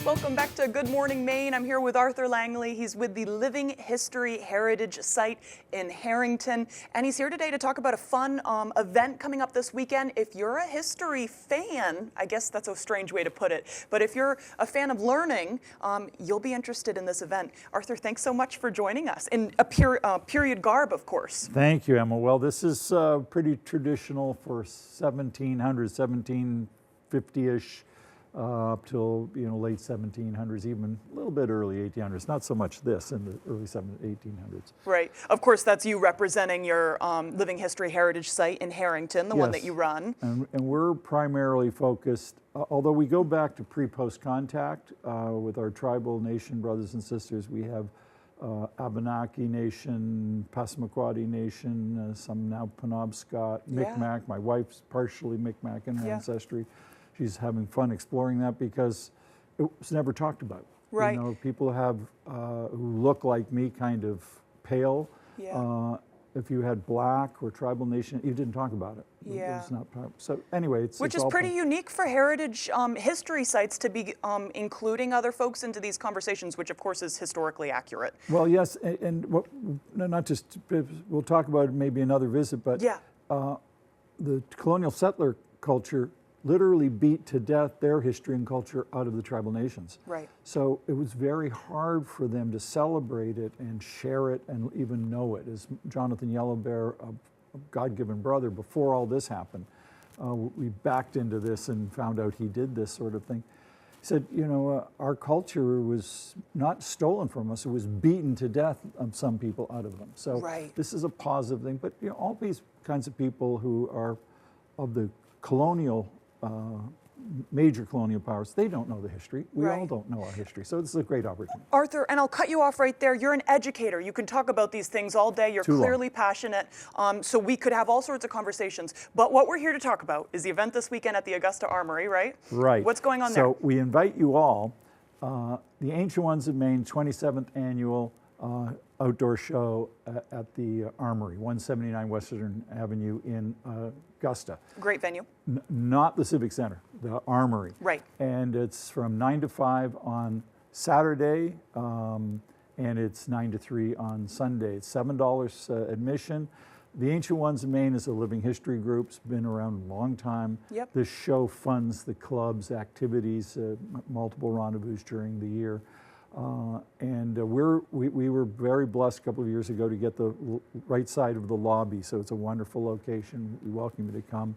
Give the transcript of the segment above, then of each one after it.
Welcome back to Good Morning Maine. I'm here with Arthur Langley. He's with the Living History Heritage Site in Harrington, and he's here today to talk about a fun event coming up this weekend. If you're a history fan, I guess that's a strange way to put it, but if you're a fan of learning, you'll be interested in this event. Arthur, thanks so much for joining us, in a period garb, of course. Thank you, Emma. Well, this is pretty traditional for 1700s, 1750-ish. Up till late 1700s, even a little bit early 1800s. Not so much this in the early 1800s. Right. Of course, that's you representing your Living History Heritage Site in Harrington, the one that you run. And we're primarily focused, although we go back to pre-post contact with our tribal nation brothers and sisters. We have Abenaki Nation, Passamaquoddy Nation, some now Penobscot, Micmac. My wife's partially Micmac in her ancestry. She's having fun exploring that because it was never talked about. Right. You know, people have who look like me, kind of pale. Yeah. If you had black or tribal nation, you didn't talk about it. Yeah. It's not. So anyway, Which is pretty unique for heritage history sites to be including other folks into these conversations, which of course is historically accurate. Well, yes, and not just, we'll talk about it maybe another visit, but the colonial settler culture literally beat to death their history and culture out of the tribal nations. Right. So it was very hard for them to celebrate it and share it and even know it. As Jonathan Yellowbear, a God-given brother, before all this happened, we backed into this and found out he did this sort of thing. He said, our culture was not stolen from us, it was beaten to death of some people out of them. So this is a positive thing, but all these kinds of people who are of the colonial major colonial powers, they don't know the history. We all don't know our history, so this is a great opportunity. Arthur, and I'll cut you off right there. You're an educator. You can talk about these things all day. You're clearly passionate, so we could have all sorts of conversations. But what we're here to talk about is the event this weekend at the Augusta Armory, right? Right. What's going on there? So we invite you all, the Ancient Ones of Maine 27th Annual Outdoor Show at the Armory, 179 Western Avenue in Augusta. Great venue. Not the Civic Center, the Armory. Right. And it's from 9 to 5 on Saturday, and it's 9 to 3 on Sunday. It's $7 admission. The Ancient Ones of Maine is a living history group. It's been around a long time. Yep. This show funds the club's activities, multiple rendezvous during the year. We were very blessed a couple of years ago to get the right side of the lobby, so it's a wonderful location. We welcome you to come.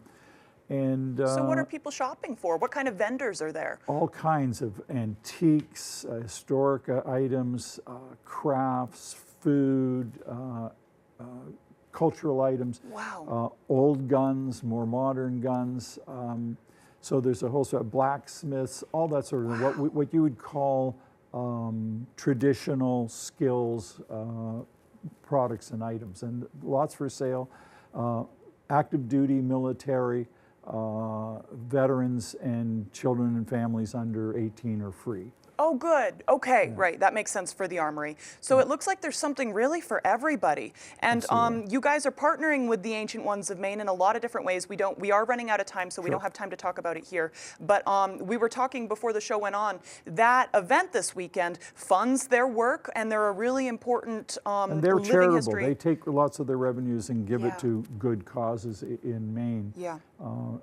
And so what are people shopping for? What kind of vendors are there? All kinds of antiques, historic items, crafts, food, cultural items. Wow. Old guns, more modern guns. So there's a whole sort of blacksmiths, all that sort of thing. What you would call traditional skills, products and items, and lots for sale. Active duty, military, veterans, and children and families under 18 are free. Oh, good. Okay, right. That makes sense for the Armory. So it looks like there's something really for everybody. And you guys are partnering with the Ancient Ones of Maine in a lot of different ways. We are running out of time, so we don't have time to talk about it here. But we were talking before the show went on. That event this weekend funds their work, and they're a really important and they're living charitable. history. They take lots of their revenues and give it to good causes in Maine. Yeah.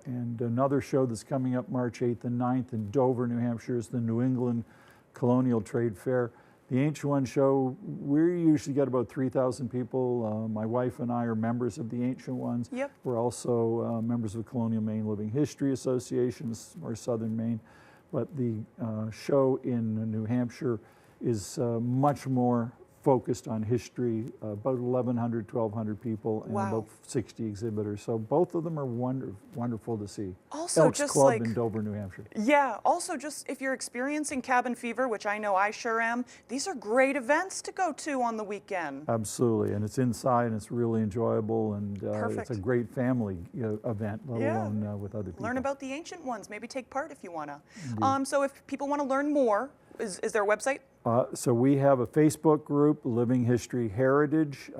And another show that's coming up March 8th and 9th in Dover, New Hampshire is the New England Colonial Trade Fair. The Ancient One Show, we usually get about 3,000 people. My wife and I are members of the Ancient Ones. Yep. We're also members of the Colonial Maine Living History Association, or Southern Maine. But the show in New Hampshire is much more focused on history, about 1,100, 1,200 people, and about 60 exhibitors. So both of them are wonderful to see. Also, Elks just Club like in Dover, New Hampshire. Yeah. Also, just if you're experiencing cabin fever, which I know I sure am, these are great events to go to on the weekend. Absolutely, and it's inside, and it's really enjoyable, and Perfect. it's a great family event, let alone with other people. Learn about the Ancient Ones. Maybe take part if you want to. So if people want to learn more, is there a website? So we have a Facebook group, Living History Heritage.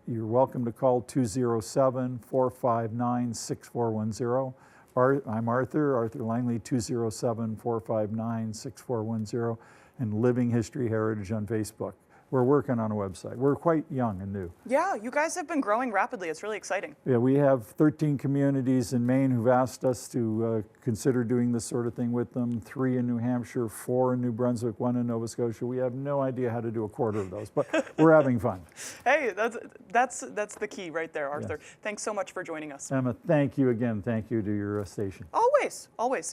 You're welcome to call 207-459-6410, I'm Arthur Langley, 207-459-6410, and Living History Heritage on Facebook. We're working on a website. We're quite young and new. Yeah, you guys have been growing rapidly. It's really exciting. Yeah, we have 13 communities in Maine who've asked us to consider doing this sort of thing with them, 3 in New Hampshire, 4 in New Brunswick, 1 in Nova Scotia. We have no idea how to do a quarter of those, but we're having fun. Hey, that's the key right there, Arthur. Yes. Thanks so much for joining us. Emma, thank you again. Thank you to your station. Always, always.